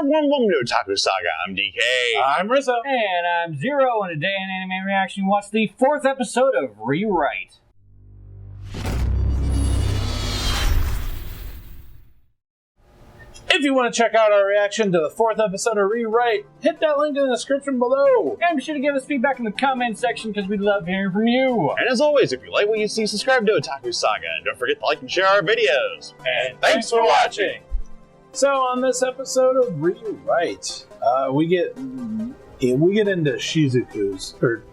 everyone, welcome to Otaku Saga. I'm DK. I'm Rizzo. And I'm Zero, and today in Anime Reaction, watch the 4th episode of Rewrite. If you want to check out our reaction to the 4th episode of Rewrite, hit that link in the description below. And be sure to give us feedback in the comment section because we love hearing from you. And as always, if you like what you see, subscribe to Otaku Saga. And don't forget to like and share our videos. And thanks for watching. So on this episode of Rewrite, we get into Shizuku's, or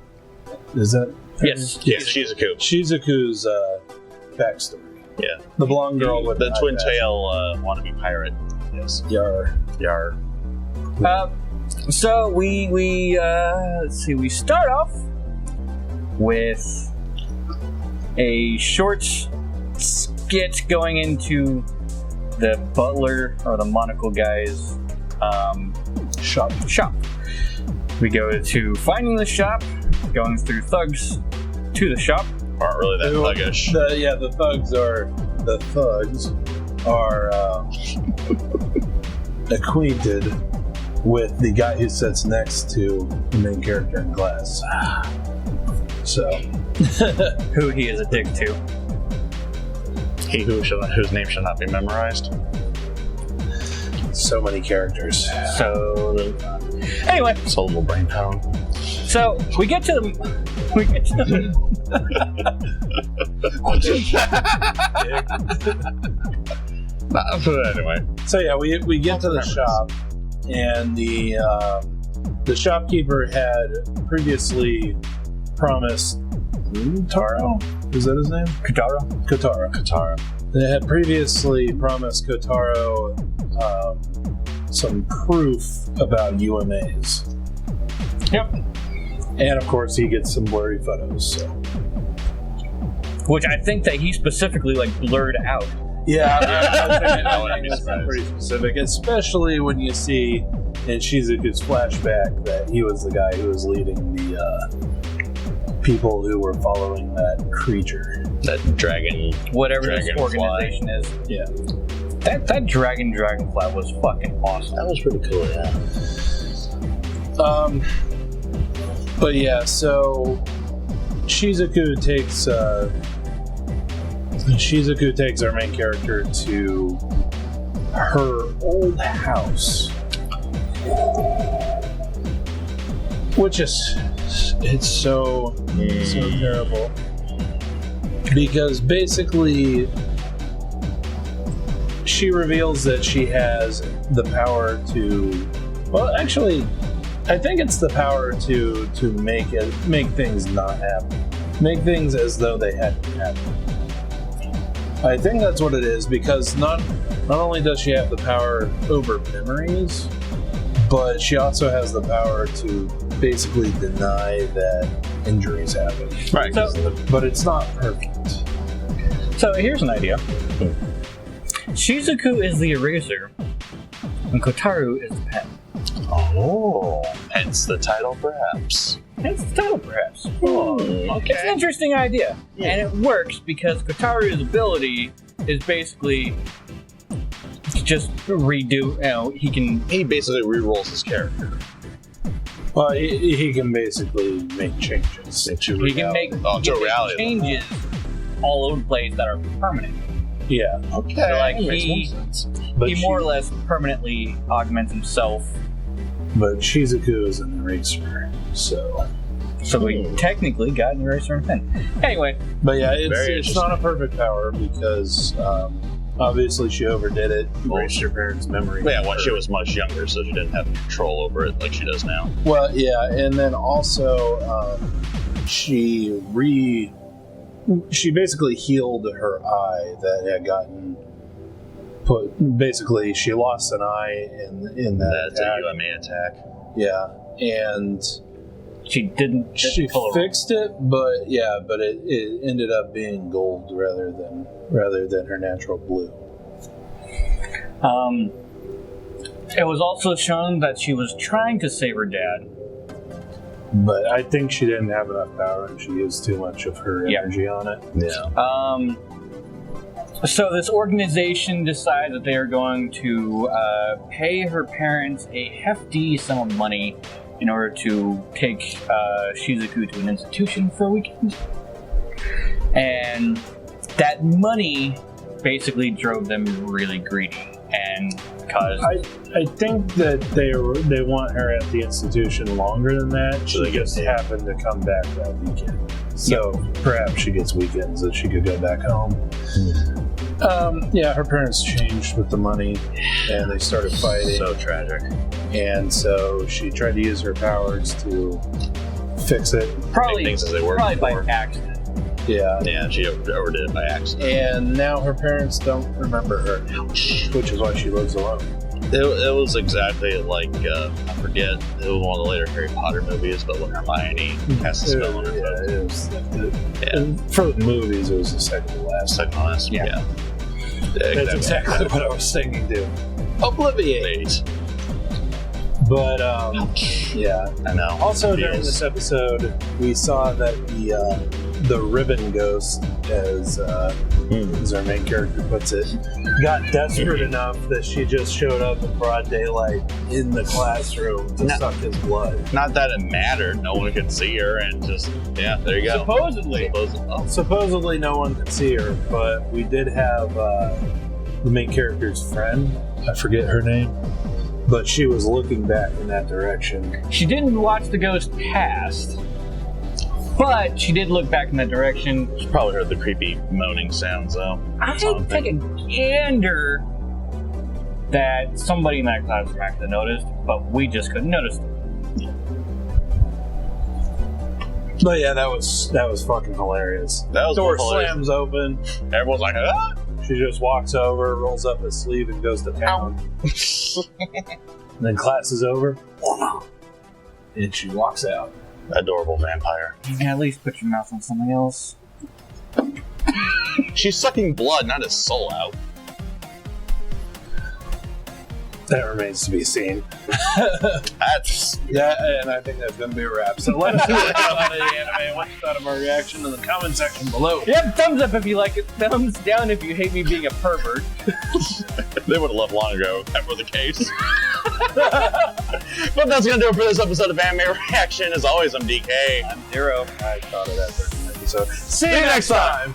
is that? Yes. Yes, Shizuku. Shizuku's backstory. Yeah. The blonde girl with the twin tail wannabe pirate. Yes. Yar. So we let's see. We start off with a short skit going into the butler or the monocle guy's shop. We go to finding the shop, going through thugs to the shop. Aren't really that thuggish. The thugs are acquainted with the guy who sits next to the main character in class. So, who he is a dick to. He whose name shall not be memorized. So many characters. Anyway, so little brain power. So we get to the. Anyway. So yeah, we get to the shop, and the shopkeeper had previously promised Taro. Is that his name? Kotaro. They had previously promised Kotaro some proof about UMAs. Yep. And of course, he gets some blurry photos. So. Which I think that he specifically blurred out. Yeah, I think that's pretty specific, especially when you see in Shizuku's flashback that he was the guy who was leading the people who were following that creature, that dragon, whatever this organization is. Yeah, that dragonfly was fucking awesome. That was pretty cool. Yeah. But yeah, so Shizuku takes our main character to her old house, which is so terrible, because basically she reveals that she has the power to, well, actually, I think it's the power to make things not happen, make things as though they hadn't happened. I think that's what it is, because not only does she have the power over memories, but she also has the power to basically deny that injuries happen. Right. But it's not perfect. So here's an idea. Shizuku is the eraser, and Kotaro is the pen. Oh, hence the title, perhaps. Oh, okay. It's an interesting idea. Yeah. And it works because Kotaru's ability is basically just redo, he basically re-rolls his character. Well, he can basically make changes. He can make changes all over the place that are permanent. Yeah. Okay. So he more or less permanently augments himself. But Shizuku is an eraser, so we technically got an eraser and pen. Anyway. But yeah, it's not a perfect power because obviously she overdid it. Erased her parents' memory. Yeah, when she was much younger, so she didn't have control over it like she does now. Well, yeah, and then also she basically healed her eye that had gotten put. Basically, she lost an eye in that attack. A UMA attack. Yeah, and she didn't. She fixed it, but it ended up being gold rather than her natural blue. It was also shown that she was trying to save her dad. But I think she didn't have enough power and she used too much of her energy on it. Yeah. So this organization decides that they are going to pay her parents a hefty sum of money in order to take Shizuku to an institution for a weekend. And that money basically drove them really greedy and caused... I think that they want her at the institution longer than that. She just happened to come back that weekend. So perhaps she gets weekends that she could go back home. Her parents changed with the money and they started fighting. So tragic. And so she tried to use her powers to fix it. Probably, things as they were probably by before. accident. Yeah. Yeah, she overdid it by accident. And now her parents don't remember her, which is why she lives alone. It was exactly like, I forget, it was one of the later Harry Potter movies, but when Hermione has to spell on her phone. It was. For the movies, it was the second to last. Second last, yeah. That's exactly what I was thinking, too. Obliviate. But, yeah. I know. Also, during this episode, we saw that the ribbon ghost, as our main character puts it, got desperate enough that she just showed up in broad daylight in the classroom to suck his blood. Not that it mattered. No one could see her, and just, there you go. Supposedly no one could see her, but we did have the main character's friend. I forget her name. But she was looking back in that direction. She didn't watch the ghost past, but she did look back in that direction. She probably heard the creepy moaning sounds, though. I take a gander that somebody in that classroom actually noticed, but we just couldn't notice it. But yeah, that was fucking hilarious. That was door hilarious. slams open. Everyone's like, ah! She just walks over, rolls up his sleeve, and goes to town. Then class is over, and she walks out. Adorable vampire. You can at least put your mouth on something else. She's sucking blood, not his soul out. That remains to be seen. That's... And I think that's going to be a wrap. So let us know what you thought of the anime, what you thought of our reaction in the comment section below. Yep, thumbs up if you like it, thumbs down if you hate me being a pervert. They would have left long ago if that were the case. But that's going to do it for this episode of Anime Reaction. As always, I'm DK. I'm Zero. I thought of that during the episode. See you next time!